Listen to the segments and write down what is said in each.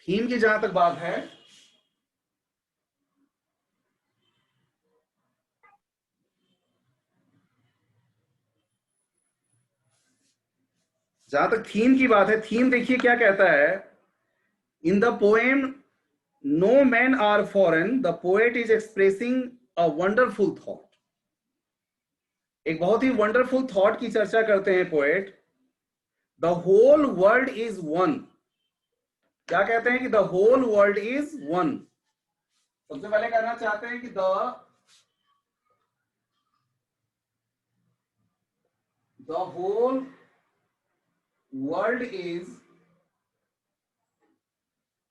Theme की जहां तक बात है, जहां तक थीम की बात है, थीम देखिए क्या कहता है। In the poem no man are foreign, the poet is expressing a wonderful thought. एक बहुत ही वंडरफुल थॉट की चर्चा करते हैं poet. The whole world is one. क्या कहते हैं कि the whole world is one. सबसे पहले कहना चाहते हैं कि the whole world is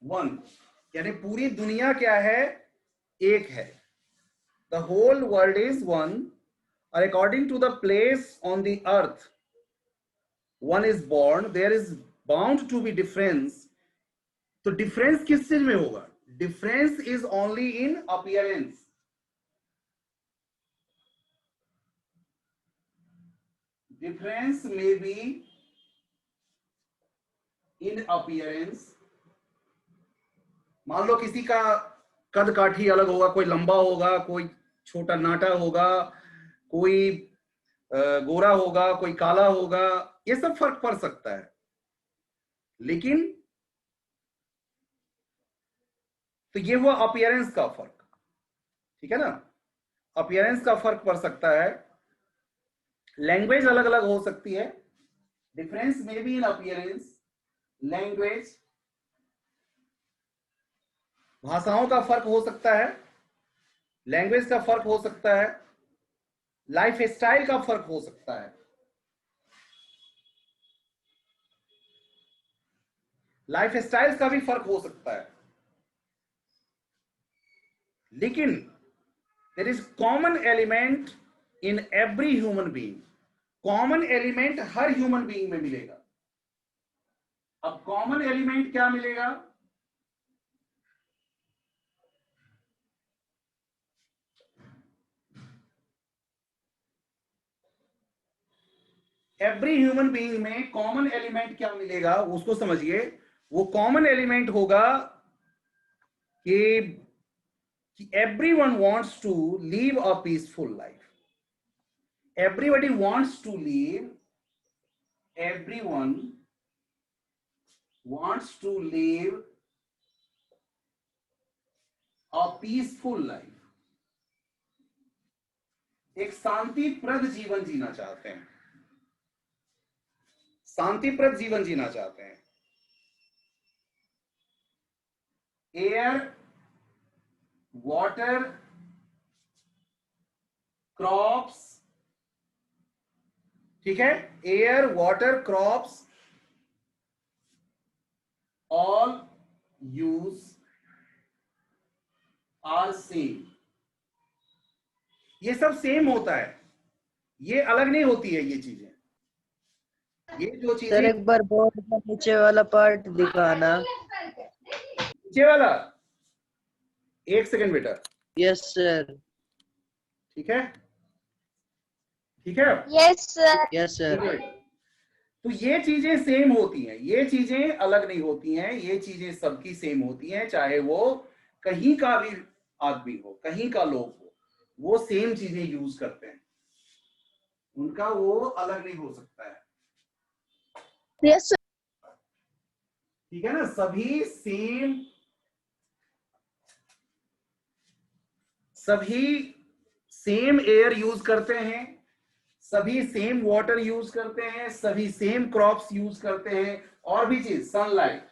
one, यानी पूरी दुनिया क्या है, एक है। The whole world is one, और according to the place on the earth one is born, there is bound to be difference. तो डिफरेंस किस चीज में होगा? Difference is only in appearance. Difference में बी इन अपीयरेंस। मान लो किसी का कद काठी अलग होगा, कोई लंबा होगा, कोई छोटा नाटा होगा, कोई गोरा होगा, कोई काला होगा, ये सब फर्क पड़ सकता है। लेकिन तो ये हुआ अपीयरेंस का फर्क, ठीक है ना। अपीयरेंस का फर्क पड़ सकता है। लैंग्वेज अलग अलग हो सकती है। डिफरेंस में बी इन अपीयरेंस। लैंग्वेज, भाषाओं का फर्क हो सकता है, लैंग्वेज का फर्क हो सकता है, लाइफ स्टाइल का फर्क हो सकता है। लाइफ स्टाइल का भी फर्क हो सकता है। लेकिन there is common element in every human being. Common element हर ह्यूमन बीइंग में मिलेगा। अब कॉमन एलिमेंट क्या मिलेगा? एवरी ह्यूमन बीइंग में कॉमन एलिमेंट क्या मिलेगा, उसको समझिए। वो कॉमन एलिमेंट होगा कि everyone wants to live a peaceful life. Everybody wants to live, everyone wants to live a peaceful life. एक शांतिप्रद जीवन जीना चाहते हैं, शांतिप्रद जीवन जीना चाहते हैं। एयर, वाटर, क्रॉप्स, ठीक है, air, water, crops all use are same. ये सब सेम होता है, ये अलग नहीं होती है ये चीजें। ये जो सर चीजें, एक बार बोर्ड का नीचे वाला पार्ट दिखाना। नीचे वाला, एक सेकंड बेटा। Yes sir. ठीक है, ठीक है। Yes sir. Yes sir. तो ये चीजें सेम होती हैं, ये चीजें अलग नहीं होती हैं। ये चीजें सबकी सेम होती हैं, चाहे वो कहीं का भी आदमी हो, कहीं का लोग हो, वो सेम चीजें यूज करते हैं। उनका वो अलग नहीं हो सकता है। Yes sir. ठीक है ना, सभी सेम, सभी सेम एयर यूज करते हैं, सभी सेम वाटर यूज करते हैं, सभी सेम क्रॉप्स यूज करते हैं। और भी चीज, सनलाइट,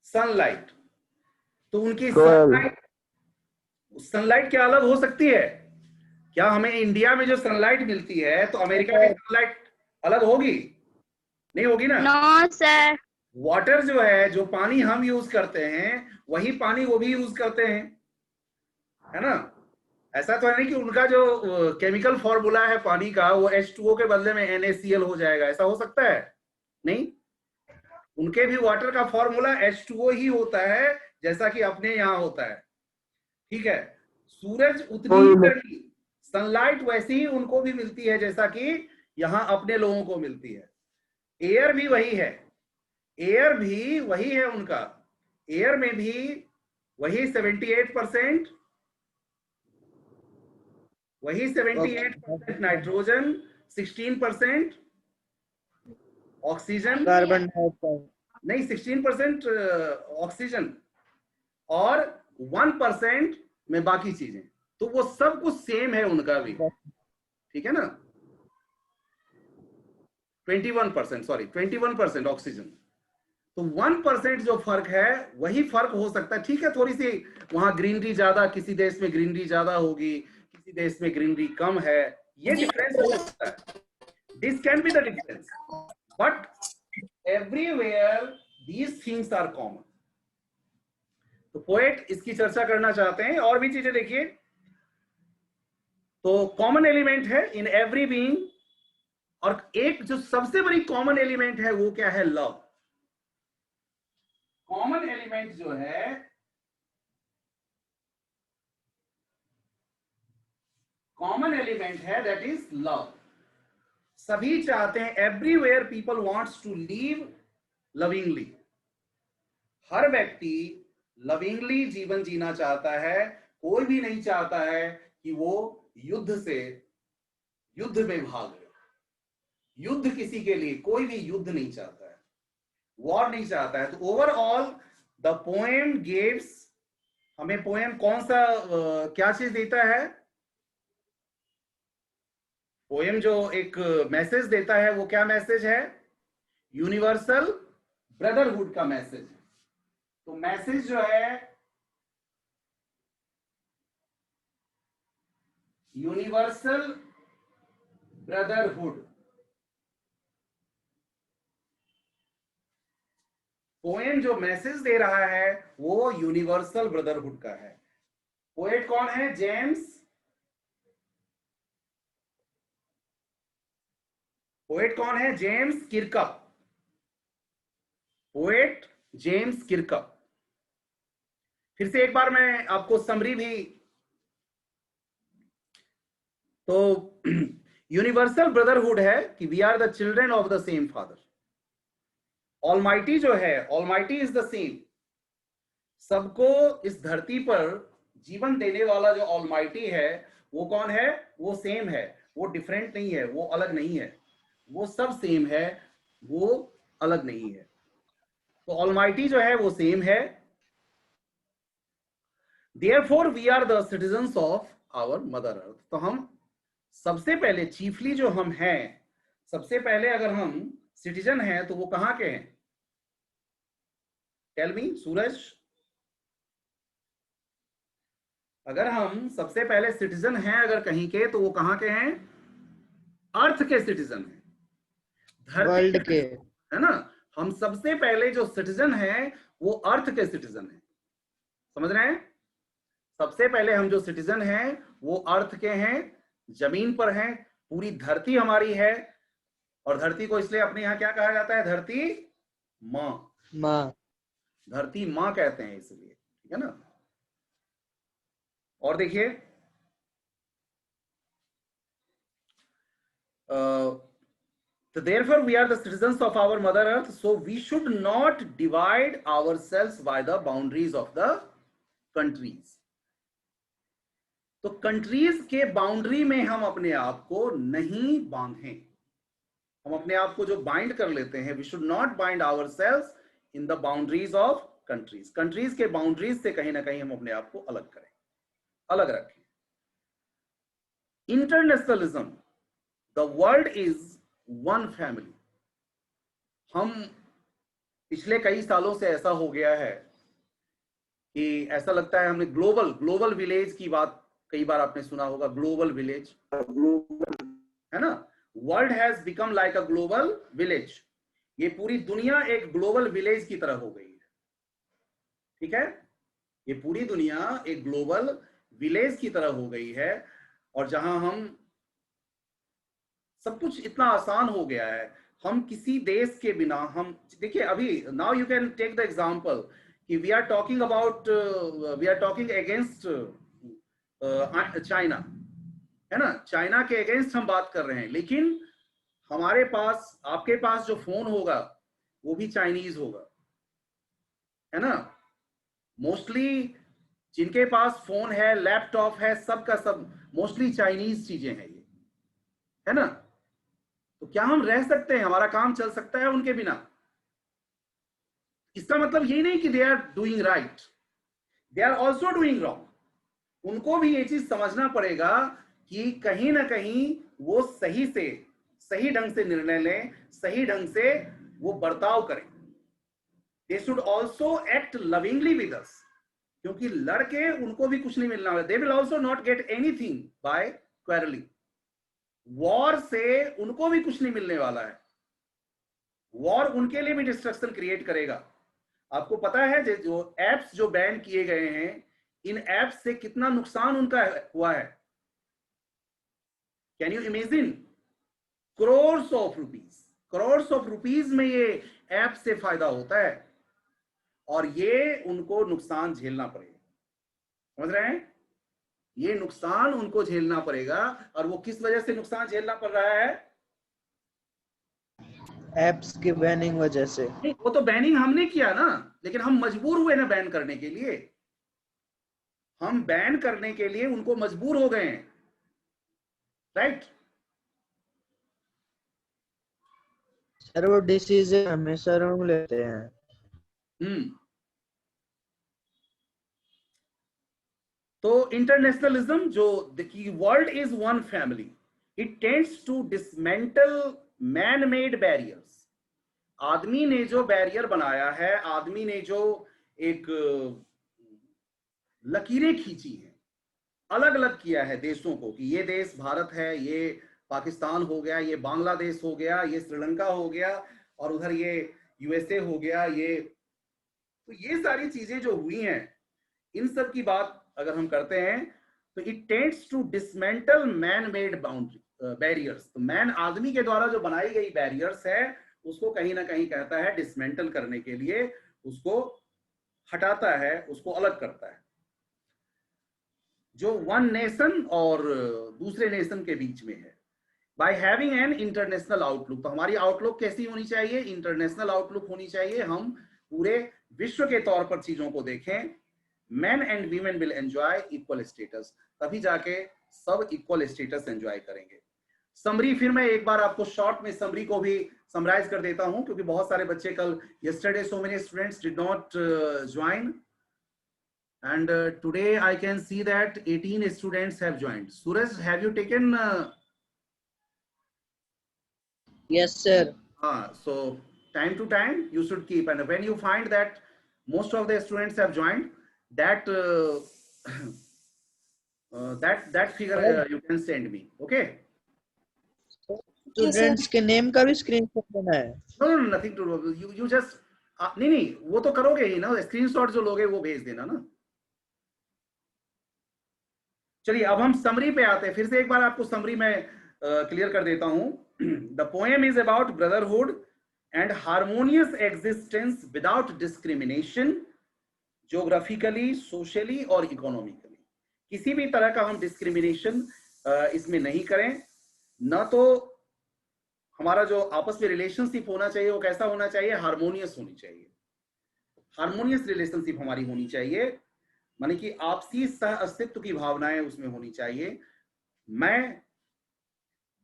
सनलाइट, तो उनकी सनलाइट, सनलाइट क्या अलग हो सकती है? क्या हमें इंडिया में जो सनलाइट मिलती है तो अमेरिका की सनलाइट अलग होगी? नहीं होगी ना। No sir. वाटर जो है, जो पानी हम यूज करते हैं, वही पानी वो भी यूज करते हैं, है ना। ऐसा तो है नहीं कि उनका जो केमिकल फॉर्मूला है पानी का, वो H2O के बदले में NaCl हो जाएगा, ऐसा हो सकता है? नहीं, उनके भी वाटर का फॉर्मूला H2O ही होता है, जैसा कि अपने यहाँ होता है। ठीक है, सूरज उतनी ही गर्मी, सनलाइट वैसी ही उनको भी मिलती है जैसा कि यहाँ अपने लोगों को मिलती है। एयर भी वही है, एयर भी वही है उनका, एयर में भी वही 78%, वही 78% नाइट्रोजन, 16% ऑक्सीजन, कार्बन डाइऑक्साइड, नहीं 16% ऑक्सीजन और 1% में बाकी चीजें, तो वो सब कुछ सेम है उनका भी, ठीक है ना। 21%, सॉरी 21% ऑक्सीजन, तो 1% जो फर्क है वही फर्क हो सकता है, ठीक है। थोड़ी सी वहां ग्रीनरी ज्यादा, किसी देश में ग्रीनरी ज्यादा होगी, किसी देश में ग्रीनरी कम है, ये डिफरेंस हो सकता है, this can be the difference, but everywhere these things are common. तो पोएट इसकी चर्चा करना चाहते हैं, और भी चीजें देखिए। तो कॉमन एलिमेंट है इन एवरी बीइंग, और एक जो सबसे बड़ी कॉमन एलिमेंट है वो क्या है? लव। कॉमन एलिमेंट जो है, कॉमन एलिमेंट है दैट इज लव। सभी चाहते हैं, everywhere people wants to live lovingly, हर व्यक्ति लविंगली जीवन जीना चाहता है, कोई भी नहीं चाहता है कि वो युद्ध में भाग ले। युद्ध किसी के लिए, कोई भी युद्ध नहीं चाहता है, वॉर नहीं चाहता है। तो ओवरऑल द पोएम गिव्स, हमें पोएम कौन सा क्या चीज देता है? पोएम जो एक मैसेज देता है वो क्या मैसेज है? यूनिवर्सल ब्रदरहुड का मैसेज है। तो मैसेज जो है यूनिवर्सल ब्रदरहुड, पोएम जो मैसेज दे रहा है वो यूनिवर्सल ब्रदरहुड का है। पोएट कौन है? जेम्स, पोएट कौन है? James Kirkup, poet James Kirkup. फिर से एक बार मैं आपको समरी भी, तो यूनिवर्सल ब्रदरहुड है कि we are the children of the same father. Almighty जो है, ऑलमाइटी इज द सेम, सबको इस धरती पर जीवन देने वाला जो ऑलमाइटी है वो कौन है? वो सेम है, वो डिफरेंट नहीं है, वो अलग नहीं है, वो सब सेम है, वो अलग नहीं है। तो ऑलमाइटी जो है वो सेम है। Therefore we are the citizens of our mother earth। तो हम सबसे पहले, चीफली जो हम हैं, सबसे पहले अगर हम सिटीजन हैं तो वो कहां के हैं? टेल मी सूरज, अगर हम सबसे पहले सिटीजन हैं अगर कहीं के, तो वो कहां के हैं? अर्थ के सिटीजन हैं, धरती वर्ल्ड के, है ना। हम सबसे पहले जो सिटीजन हैं वो अर्थ के सिटीजन हैं, समझ रहे हैं? सबसे पहले हम जो सिटीजन हैं वो अर्थ के हैं, जमीन पर हैं, पूरी धरती हमारी है। और धरती को इसलिए अपने यहां क्या कहा जाता है? धरती मां, माँ, धरती मां कहते हैं इसलिए, ठीक है ना। और देखिए so therefore we are the citizens of our mother earth, so we should not divide ourselves by the boundaries of the countries। तो कंट्रीज के बाउंड्री में हम अपने आप को नहीं बांधें, हम अपने आप को जो बाइंड कर लेते हैं, we should not bind ourselves in the boundaries of countries. Countries के बाउंड्रीज से कहीं ना कहीं हम अपने आप को अलग करें, अलग रखें। Internationalism, the world is one family. हम पिछले कई सालों से ऐसा हो गया है कि ऐसा लगता है हमने ग्लोबल विलेज की बात कई बार आपने सुना होगा, ग्लोबल विलेज, है ना। World has become like a global village, ये पूरी दुनिया एक ग्लोबल विलेज की तरह हो गई है, ठीक है। ये पूरी दुनिया एक ग्लोबल विलेज की तरह हो गई है, और जहां हम सब कुछ इतना आसान हो गया है, हम किसी देश के बिना, हम देखिए अभी now you can take the example कि we are talking against China, है ना। चाइना के अगेंस्ट हम बात कर रहे हैं, लेकिन हमारे पास, आपके पास जो फोन होगा वो भी चाइनीज होगा, है ना। मोस्टली जिनके पास फोन है, लैपटॉप है, सब का सब मोस्टली चाइनीज चीजें हैं ये, है ना। तो क्या हम रह सकते हैं, हमारा काम चल सकता है उनके बिना? इसका मतलब ये नहीं कि they are doing right, they are also doing wrong. उनको भी ये चीज समझना पड़ेगा कि कहीं ना कहीं वो सही से, सही ढंग से निर्णय लें, सही ढंग से वो बर्ताव करें। They should also act lovingly with us, क्योंकि लड़के उनको भी कुछ नहीं मिलना है। They will also not get anything bye quarrelling. War से उनको भी कुछ नहीं मिलने वाला है, वॉर उनके लिए भी डिस्ट्रक्शन क्रिएट करेगा। आपको पता है जो एप्स जो बैन किए गए हैं, इन एप्स से कितना नुकसान उनका हुआ है? Can you imagine? Crores of rupees, crores of rupees में ये ऐप से फायदा होता है, और ये उनको नुकसान झेलना पड़ेगा। समझ रहे हैं? ये नुकसान उनको झेलना पड़ेगा। और वो किस वजह से नुकसान झेलना पड़ रहा है? एप्स की बैनिंग वजह से। नहीं, वो तो बैनिंग हमने किया ना, लेकिन हम मजबूर हुए ना बैन करने के लिए। हम बैन करने के लिए उनको मजबूर हो गए हैं, राइट? सर वो डिसीजन हमेशा रॉन्ग लेते हैं। तो इंटरनेशनलिज्म, जो की world is one family, it tends to dismantle man made barriers. आदमी ने जो बैरियर बनाया है, आदमी ने जो एक लकीरें खींची हैं, अलग अलग किया है देशों को, कि ये देश भारत है, ये पाकिस्तान हो गया, ये बांग्लादेश हो गया, ये श्रीलंका हो गया, और उधर ये यूएसए हो गया। ये तो ये सारी चीजें जो हुई हैं, इन सब की बात अगर हम करते हैं तो it tends to dismantle man made boundary barriers. तो मैन, आदमी के द्वारा जो बनाई गई बैरियर्स है, उसको कहीं ना कहीं कहता है डिसमेंटल करने के लिए, उसको हटाता है, उसको अलग करता है, जो वन नेशन और दूसरे नेशन के बीच में है। By having an international outlook, तो हमारी आउटलुक कैसी होनी चाहिए? इंटरनेशनल आउटलुक होनी चाहिए। हम पूरे विश्व के तौर पर चीजों को देखें। Man and women will enjoy equal status, तभी जाके सब इक्वल स्टेटस एंजॉय करेंगे। समरी फिर मैं एक बार आपको शॉर्ट में समरी को भी समराइज कर देता हूं, क्योंकि बहुत सारे बच्चे कल, yesterday so many students did not join, and today I can see that 18 students have joined. Suraj, have you taken Yes sir. So time to time you should keep, and when you find that most of the students have joined, that that figure you can send me, okay? Students के name का भी screenshot लेना है? No, nothing to do. You just नहीं, वो तो करोगे ही ना, स्क्रीनशॉट जो लोगे वो भेज देना ना। चलिए अब हम समरी पे आते हैं। फिर से एक बार आपको समरी में क्लियर कर देता हूं। The poem is about brotherhood and harmonious existence without discrimination, geographically, socially और इकोनॉमिकली। किसी भी तरह का हम डिस्क्रिमिनेशन इसमें नहीं करें। ना तो हमारा जो आपस में रिलेशनशिप होना चाहिए वो कैसा होना चाहिए? हार्मोनियस होनी चाहिए। हार्मोनियस रिलेशनशिप हमारी होनी चाहिए, माने कि आपसी सह अस्तित्व की भावनाएं उसमें होनी चाहिए। मैं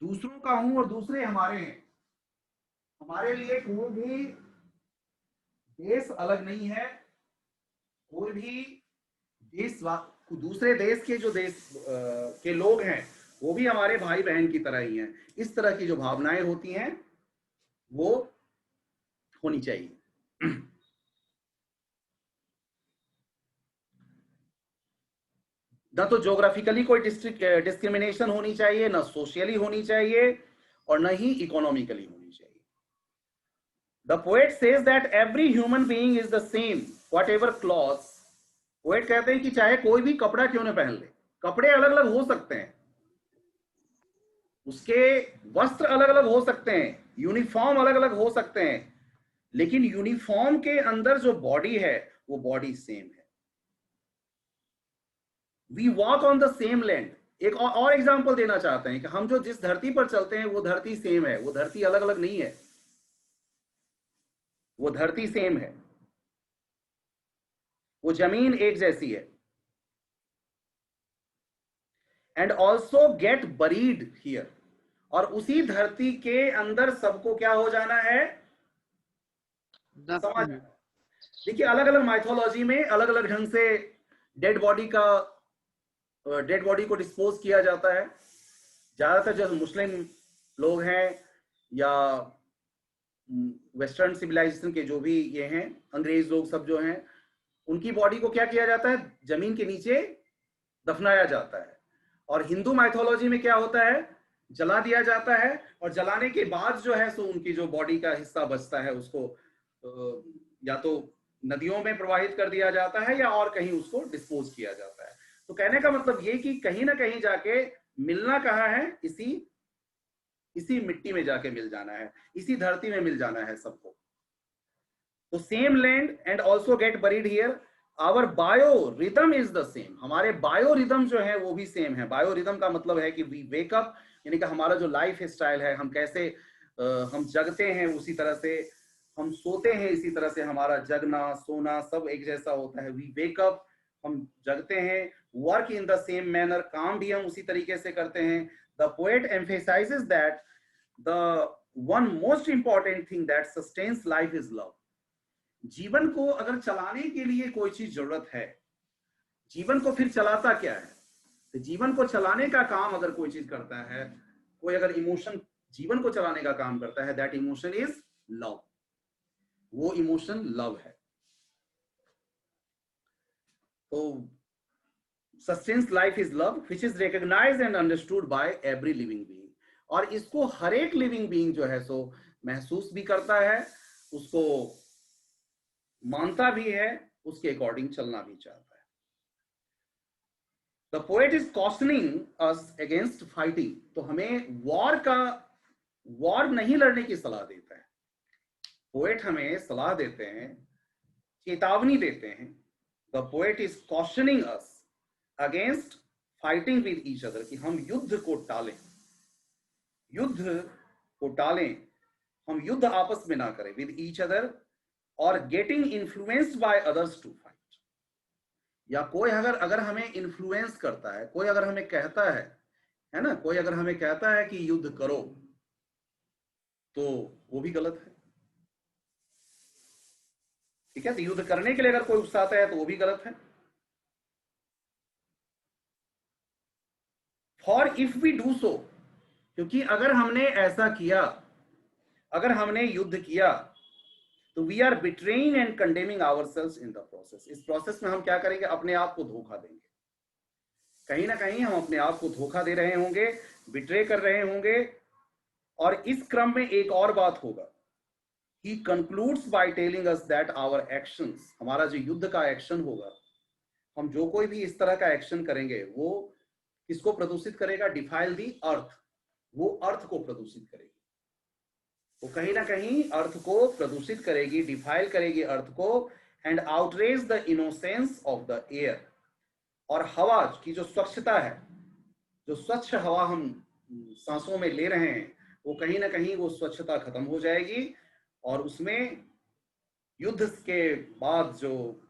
दूसरों का हूं और दूसरे हमारे हैं। हमारे लिए कोई भी देश अलग नहीं है, कोई भी देश, दूसरे देश के जो देश के लोग हैं वो भी हमारे भाई बहन की तरह ही हैं। इस तरह की जो भावनाएं होती हैं वो होनी चाहिए। ना तो ज्योग्राफिकली कोई डिस्क्रिमिनेशन होनी चाहिए, ना सोशली होनी चाहिए, और ना ही इकोनॉमिकली होनी चाहिए। The poet says that every human being is the same whatever clothes. Poet कहते हैं कि चाहे कोई भी कपड़ा क्यों ना पहन ले, कपड़े अलग अलग हो सकते हैं, उसके वस्त्र अलग अलग हो सकते हैं, यूनिफॉर्म अलग अलग हो सकते हैं, लेकिन यूनिफॉर्म के अंदर जो बॉडी है वो बॉडी सेम है। We walk on the same land, एक और एग्जांपल देना चाहते हैं कि हम जो जिस धरती पर चलते हैं वो धरती सेम है, वो धरती अलग अलग नहीं है, वो धरती सेम है, वो जमीन एक जैसी है। And also get buried here, और उसी धरती के अंदर सबको क्या हो जाना है, समझ। देखिए अलग अलग माइथोलॉजी में अलग अलग ढंग से डेड बॉडी को डिस्पोज किया जाता है। ज्यादातर जो मुस्लिम लोग हैं या वेस्टर्न सिविलाइजेशन के जो भी ये हैं, अंग्रेज लोग सब जो हैं, उनकी बॉडी को क्या किया जाता है, जमीन के नीचे दफनाया जाता है। और हिंदू माइथोलॉजी में क्या होता है, जला दिया जाता है, और जलाने के बाद जो है सो उनकी जो बॉडी का हिस्सा बचता है उसको या तो नदियों में प्रवाहित कर दिया जाता है या और कहीं उसको डिस्पोज किया जाता है। तो कहने का मतलब ये कि कहीं ना कहीं जाके मिलना कहाँ है, इसी मिट्टी में जाके मिल जाना है, इसी धरती में मिल जाना है सबको। तो same land and also get buried here, our bio rhythm is the same, हमारे बायो रिदम जो है वो भी सेम है। बायो रिदम का मतलब है कि वी वेक अप, यानी कि हमारा जो लाइफ स्टाइल है, हम कैसे हम जगते हैं उसी तरह से हम सोते हैं, इसी तरह से हमारा जगना सोना सब एक जैसा होता है। वी वेक अप, हम जगते हैं। Work in the same manner, काम भी हम उसी तरीके से करते हैं। The poet emphasises that the one most important thing that sustains life is love. जीवन को अगर चलाने के लिए कोई चीज जरूरत है, जीवन को फिर चलाता क्या है, तो जीवन को चलाने का काम अगर कोई चीज करता है, कोई अगर इमोशन जीवन को चलाने का काम करता है, दैट इमोशन इज लव, वो इमोशन लव है। तो sustains life is love which is recognised and understood by every living being, और इसको हर एक लिविंग बीइंग जो है सो महसूस भी करता है, उसको मानता भी है, उसके अकॉर्डिंग चलना भी चाहता है। The poet is कॉशनिंग us against fighting, तो हमें वॉर नहीं लड़ने की सलाह देता है। पोएट हमें सलाह देते हैं, चेतावनी देते हैं। The poet is कॉशनिंग us against fighting with each other, कि हम युद्ध को टालें, हम युद्ध आपस में ना करें, विद ईच अदर, और getting influenced by others to fight, या कोई अगर हमें इन्फ्लुएंस करता है, कोई अगर हमें कहता है ना, कोई अगर हमें कहता है कि युद्ध करो, तो वो भी गलत है। ठीक है, तो युद्ध करने के लिए अगर कोई उकसाता है तो वो भी गलत है। For if we do so, क्योंकि अगर हमने ऐसा किया, अगर हमने युद्ध किया, तो we are betraying and condemning ourselves in the process. इस प्रोसेस में हम क्या करेंगे, अपने आप को धोखा देंगे। कहीं ना कहीं हम अपने आप को धोखा दे रहे होंगे, बिट्रे कर रहे होंगे। और इस क्रम में एक और बात होगा, he concludes by telling us that our actions, हमारा जो युद्ध का एक्शन होगा, हम जो कोई भी इस तरह का एक्शन करेंगे, वो किसको प्रदूषित करेगा, डिफाइल दी अर्थ, वो अर्थ को प्रदूषित करेगी, वो कहीं ना कहीं अर्थ को प्रदूषित करेगी, डिफाइल करेगी अर्थ को। And outrage the innocence of the air, और हवा की जो स्वच्छता है, जो स्वच्छ हवा हम सांसों में ले रहे हैं, वो कहीं ना कहीं वो स्वच्छता खत्म हो जाएगी, और उसमें युद्ध के बाद जो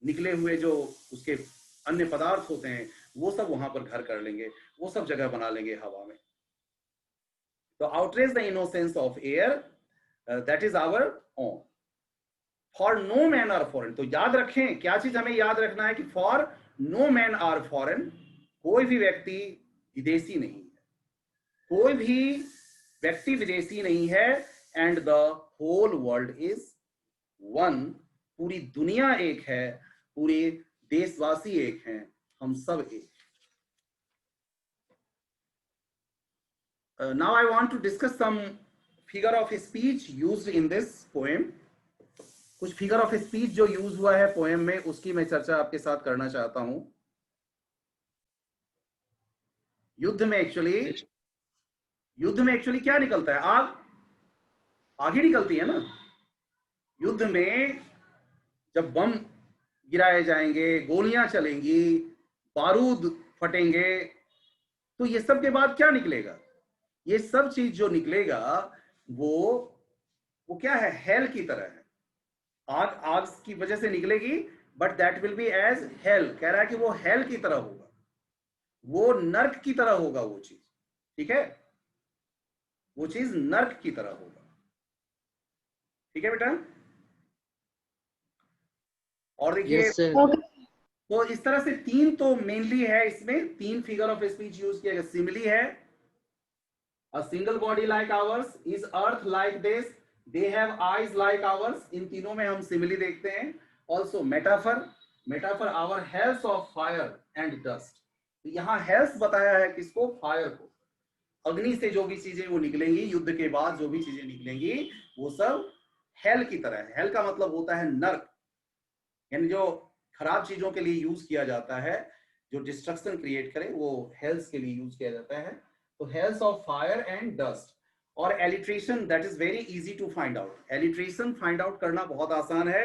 निकले हुए जो उसके अन्य पदार्थ होते हैं, वो सब वहां पर घर कर लेंगे, वो सब जगह बना लेंगे हवा में। तो outrage the innocence of air, that is our own. For no man are foreign, तो याद रखें, क्या चीज हमें याद रखना है कि for no man are foreign, कोई भी व्यक्ति विदेशी नहीं है, कोई भी व्यक्ति विदेशी नहीं है। And the whole world is one, पूरी दुनिया एक है, पूरे देशवासी एक हैं, हम सब एक। Now I want to discuss some figure of speech used in this poem. कुछ फिगर ऑफ स्पीच जो यूज हुआ है पोएम में, उसकी मैं चर्चा आपके साथ करना चाहता हूं। युद्ध में एक्चुअली क्या निकलता है, आग ही निकलती है ना। युद्ध में जब बम गिराए जाएंगे, गोलियां चलेंगी, बारूद फटेंगे, तो ये सब के बाद क्या निकलेगा? ये सब चीज जो निकलेगा वो क्या है? हेल की तरह है। आग की वजह से निकलेगी, but that will be as hell. कह रहा है कि वो हेल की तरह होगा, वो नर्क की तरह होगा वो चीज। ठीक है, वो चीज नर्क की तरह होगा। ठीक है बेटा? और देखिए Yes, sir. तो इस तरह से तीन तो मेनली है, इसमें तीन फिगर ऑफ स्पीच यूज किया गया। सिमिली है, a single body like ours, is earth like this, they have eyes like ours। इन तीनों में हम सिमिली देखते हैं। also metaphor our hells of fire and dust। तो यहाँ हेल्स बताया है किसको? फायर को। अग्नि से जो भी चीजें वो निकलेंगी, युद्ध के बाद जो भी चीजें निकलेंगी वो सब हेल की तरह है। हेल का मतलब होता है नर्क, यानी जो खराब चीजों के लिए यूज किया जाता है, जो डिस्ट्रक्शन क्रिएट करे, वो हेल्स के लिए यूज किया जाता है। तो hells of fire and dust. और alliteration, that is very easy to find out. Alliteration find out करना बहुत आसान है।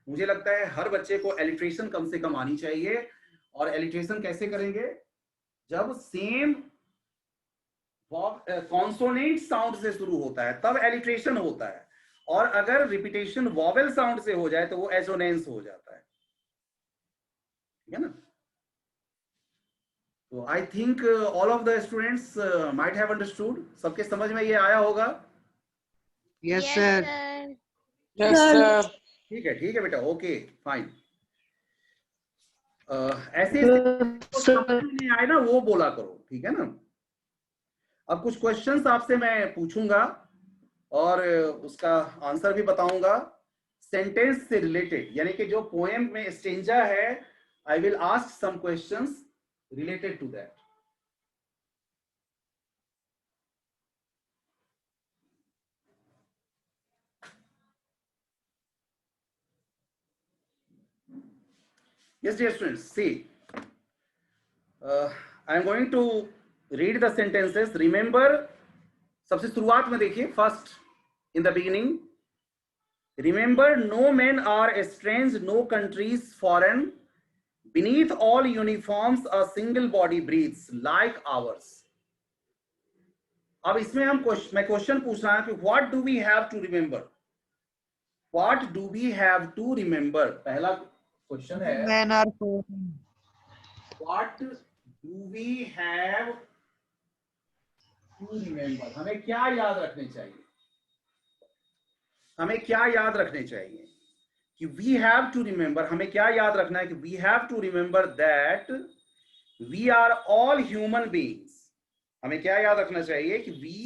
मुझे लगता है हर बच्चे को एलिट्रेशन कम से कम आनी चाहिए। और एलिट्रेशन कैसे करेंगे? जब सेम कॉन्सोनेंट साउंड से शुरू होता है तब एलिट्रेशन होता है, और अगर रिपीटेशन वॉवेल साउंड से हो जाए तो वो एसोनेंस हो जाता है। ठीक है ना? तो I think all of the students might have understood. सबके समझ में ये आया होगा? Yes, sir. Yes, sir. ठीक है बेटा, ओके फाइन। ऐसे Yes, समझ sir. में नहीं आए ना वो बोला करो, ठीक है ना? अब कुछ क्वेश्चंस आपसे मैं पूछूंगा और उसका आंसर भी बताऊंगा सेंटेंस से रिलेटेड, यानी कि जो पोएम में स्टेंजा है, I will ask some questions related to that. Yes, dear students, see, I am going to read the sentences. Remember, सबसे शुरुआत में देखिए, first in the beginning, remember, no men are strange, no countries foreign, beneath all uniforms a single body breathes like ours। अब इसमें मैं question पूछ रहा हूं कि what do we have to remember? What do we have to remember? पहला question है, Men are foreign. what do we have to remember? हमें क्या याद रखने चाहिए? हमें क्या याद रखने चाहिए? कि we have to remember, हमें क्या याद रखना है? कि we have to remember that we are all human beings। हमें क्या याद रखना चाहिए? कि we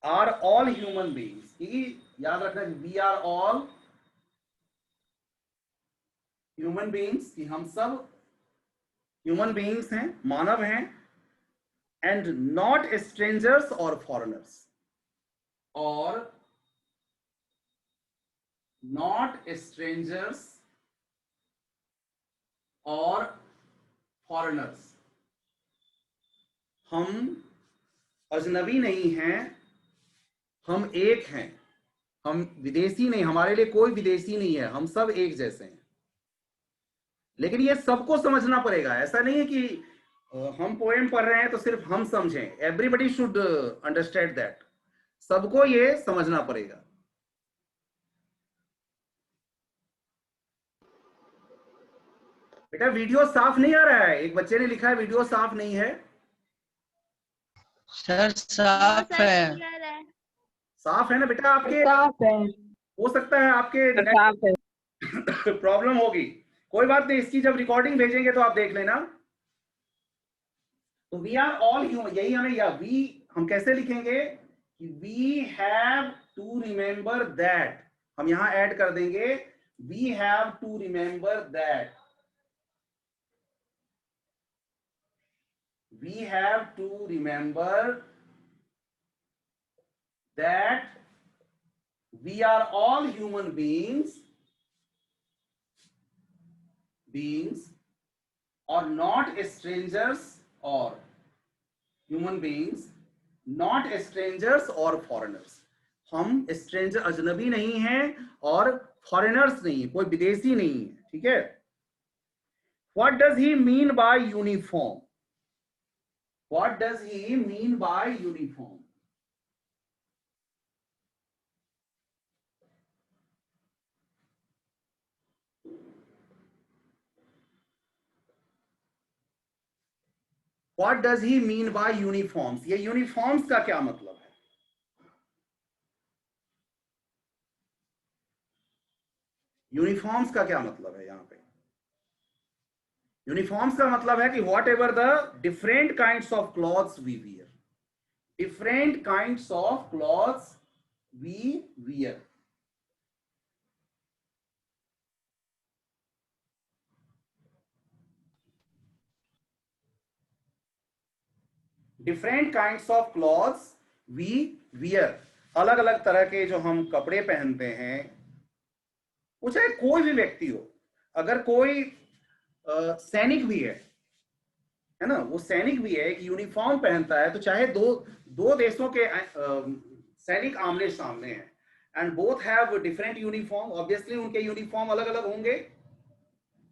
are all human beings। कि याद रखना है कि we are all human beings, कि हम सब ह्यूमन बीइंग्स हैं, मानव हैं, एंड नॉट स्ट्रेंजर्स और फॉरेनर्स, और नॉट स्ट्रेंजर्स और फॉरेनर्स। हम अजनबी नहीं हैं, हम एक हैं। हम विदेशी नहीं, हमारे लिए कोई विदेशी नहीं है, हम सब एक जैसे हैं। लेकिन ये सबको समझना पड़ेगा। ऐसा नहीं है कि हम पोएम पढ़ रहे हैं तो सिर्फ हम समझें। Everybody should understand that. सबको ये समझना पड़ेगा। बेटा वीडियो साफ नहीं आ रहा है, एक बच्चे ने लिखा है वीडियो साफ नहीं है। सर साफ है। साफ है ना बेटा? आपके साफ है। हो सकता है आपके साफ है। प्रॉब्लम होगी, कोई बात नहीं। इसकी जब रिकॉर्डिंग भेजेंगे तो आप देख लेना। तो वी आर ऑल ह्यूमन, यही हमें, या वी हम कैसे लिखेंगे? कि we have to remember that. हम यहां ऐड कर देंगे we have to remember that. We have to remember that we are all human beings or not strangers, or human beings not strangers or foreigners। हम stranger, अजनबी नहीं हैं, और foreigners नहीं, कोई विदेशी नहीं है। ठीक है? What does he mean by uniform? What does he mean by uniform? What does he mean by uniforms? ये uniforms का क्या मतलब है? यूनिफॉर्म्स का क्या मतलब है? यहाँ पे यूनिफॉर्म्स का मतलब है कि whatever the different kinds of clothes we wear, different kinds of clothes we wear. Different kinds of clothes we wear, अलग अलग तरह के जो हम कपड़े पहनते हैं, वो चाहे कोई भी व्यक्ति हो. अगर कोई सैनिक भी है ना, वो सैनिक भी है, एक यूनिफॉर्म पहनता है, तो चाहे दो देशों के सैनिक आमने सामने हैं, and both have different uniform, obviously उनके यूनिफॉर्म अलग अलग होंगे.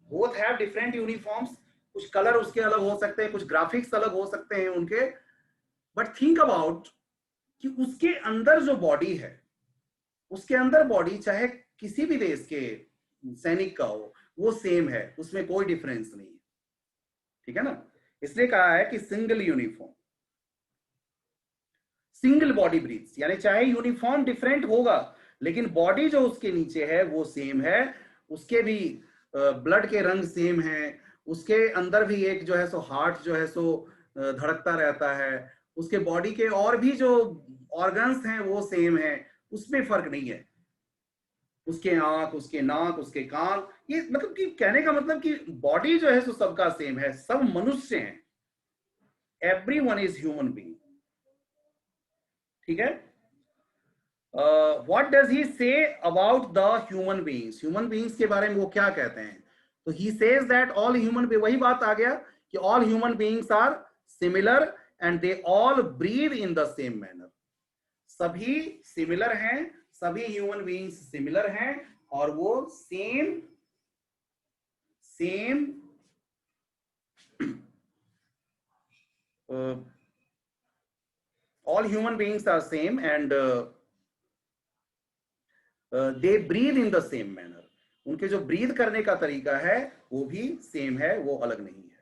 बोथ हैव डिफरेंट यूनिफॉर्म्स, कुछ कलर उसके अलग हो सकते हैं, कुछ ग्राफिक्स अलग हो सकते हैं उनके, बट थिंक अबाउट कि उसके अंदर जो बॉडी है, उसके अंदर बॉडी चाहे किसी भी देश के सैनिक का हो, वो सेम है, उसमें कोई डिफरेंस नहीं है. ठीक है ना? इसलिए कहा है कि single uniform, single body breathes, यानी चाहे यूनिफॉर्म डिफरेंट होगा, लेकिन बॉडी जो उसके नीचे है वो सेम है. उसके भी ब्लड के रंग सेम है, उसके अंदर भी एक जो है सो हार्ट जो है सो धड़कता रहता है, उसके बॉडी के और भी जो ऑर्गन्स हैं वो सेम है, उसमें फर्क नहीं है. उसके आंख, उसके नाक, उसके कान, ये मतलब कि कहने का मतलब कि बॉडी जो है सो सबका सेम है, सब मनुष्य हैं. Everyone is human being. ठीक है? What does he say about the human beings? Human beings के बारे में वो क्या कहते हैं? तो he says that all human, वही बात आ गया कि all human beings are similar and they all breathe in the same manner. सभी सिमिलर हैं, सभी ह्यूमन बीइंग्स सिमिलर हैं, और वो same all human beings are same, and they breathe in the same manner. उनके जो ब्रीथ करने का तरीका है वो भी सेम है, वो अलग नहीं है.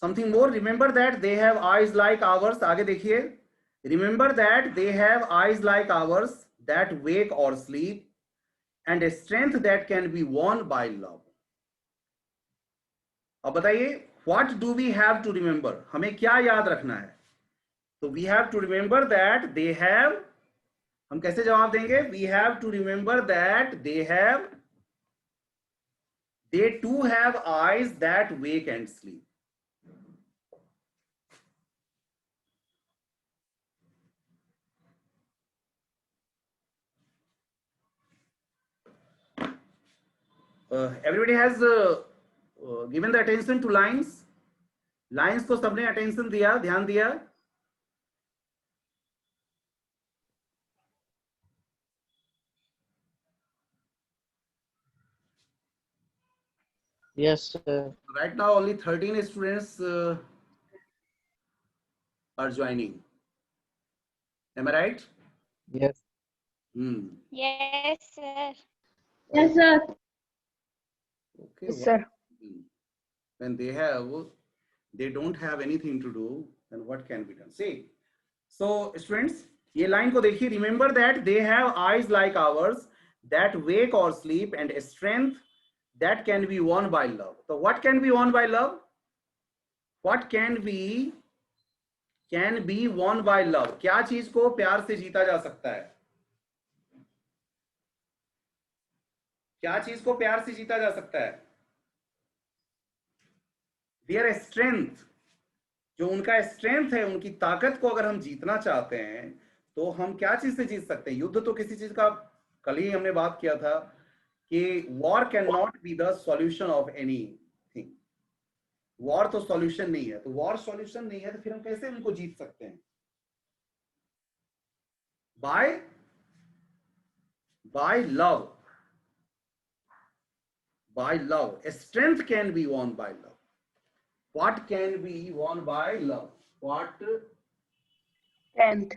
Something more, remember that they have eyes like ours. आगे देखिए, remember that they have eyes like ours that wake or sleep, and a strength that can be won by love. अब बताइए, what do we have to remember? हमें क्या याद रखना है? तो we have to remember that they have, हम कैसे जवाब देंगे? We have to remember that they too have eyes that wake and sleep. Everybody has given the attention to lines. Lines को सबने attention दिया, ध्यान दिया? Yes, sir. Right now only 13 students are joining. Am I right? Yes. Yes, sir. Yes, sir. Okay. Yes, sir. When they don't have anything to do, then what can be done? See, so students, ये line को देखिए. Remember that they have eyes like ours that wake or sleep, and a strength that can be won by love. So what can be won by love? What can be won by love? क्या चीज को प्यार से जीता जा सकता है? क्या चीज को प्यार से जीता जा सकता है? Their strength, जो उनका स्ट्रेंथ है, उनकी ताकत को अगर हम जीतना चाहते हैं तो हम क्या चीज से जीत सकते हैं? युद्ध तो किसी चीज का, कल ही हमने बात किया था कि war can not be the solution of anything. War तो सॉल्यूशन नहीं है, तो वॉर सॉल्यूशन नहीं है तो फिर हम कैसे उनको जीत सकते हैं? By love. By love. A strength can be won by love. What can be won by love? What Strength.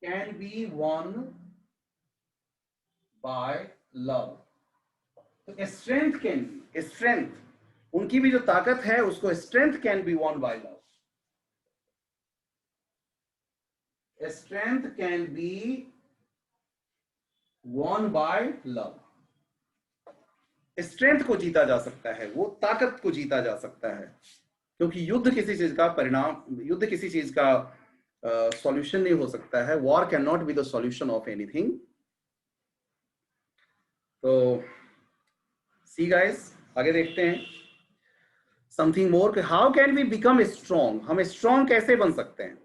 can be won by love? तो strength can be, strength, उनकी भी जो ताकत है उसको strength can be won by love. Strength can be won by love. Strength को जीता जा सकता है, वो ताकत को जीता जा सकता है, क्योंकि युद्ध किसी चीज का परिणाम, युद्ध किसी चीज का सॉल्यूशन नहीं हो सकता है. War can not be the solution of anything. तो सी गाइस, आगे देखते हैं something more. How can we become strong? हम स्ट्रॉन्ग कैसे बन सकते हैं?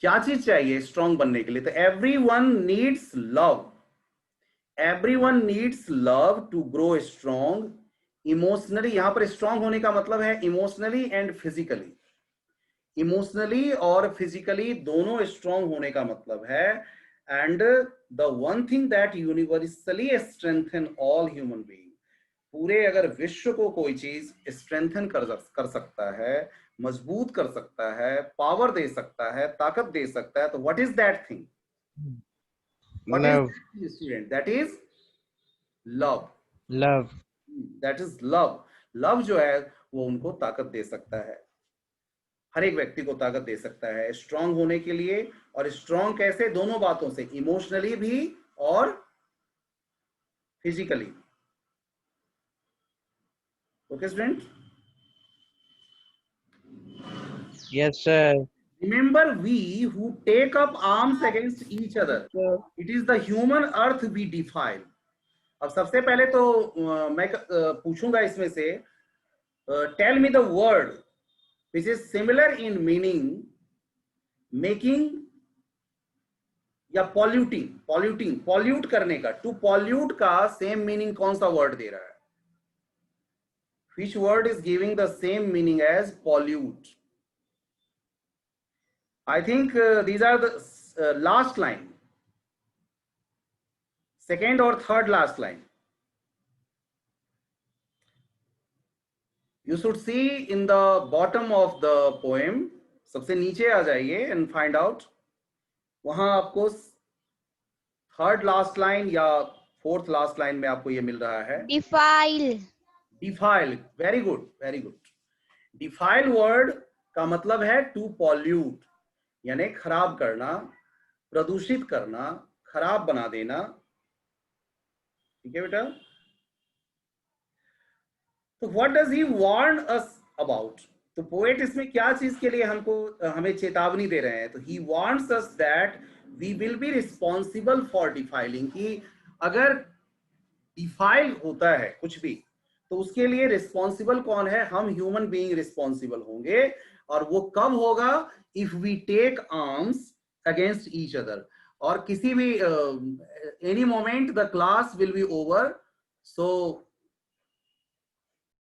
क्या चीज चाहिए स्ट्रॉन्ग बनने के लिए? तो everyone needs love. Everyone needs love to grow strong emotionally. यहां पर स्ट्रॉन्ग होने का मतलब है इमोशनली एंड फिजिकली. इमोशनली और फिजिकली दोनों स्ट्रॉन्ग होने का मतलब है. And the one thing that universally strengthen all human being. पूरे अगर विश्व को कोई चीज स्ट्रेंथन कर सकता है, मजबूत कर सकता है, पावर दे सकता है, ताकत दे सकता है, तो what is that thing? Love. Student, that is love. Love. That is love. Love जो है वो उनको ताकत दे सकता है, हर एक व्यक्ति को ताकत दे सकता है स्ट्रांग होने के लिए. और स्ट्रांग कैसे? दोनों बातों से, इमोशनली भी और physically. Okay student? Yes, sir. Remember, we who take up arms against each other, it is the human earth we defile. अब सबसे पहले तो मैं पूछूंगा इसमें से, tell me the word which is similar in meaning, making या polluting. Polluting, pollute करने का, टू पॉल्यूट का सेम मीनिंग कौन सा वर्ड दे रहा है? Which word is giving the same meaning as pollute? I think these are the last line, second or third last line. You should see in the bottom of the poem. सबसे नीचे आ जाइए and find out. वहां आपको third last line या fourth last line में आपको ये मिल रहा है. Defile. Defile. Very good, very good. Defile word का मतलब है to pollute, यानी खराब करना, प्रदूषित करना, खराब बना देना. ठीक है बेटा? तो what does he warn us about? तो पोएट इसमें क्या चीज के लिए हमें चेतावनी दे रहे हैं? तो ही warns us that we will be responsible for defiling. कि अगर डिफाइल होता है कुछ भी तो उसके लिए रिस्पॉन्सिबल कौन है? हम ह्यूमन बीइंग रिस्पॉन्सिबल होंगे. और वो कब होगा? If we take arms against each other. और किसी भी any moment the class will be over, so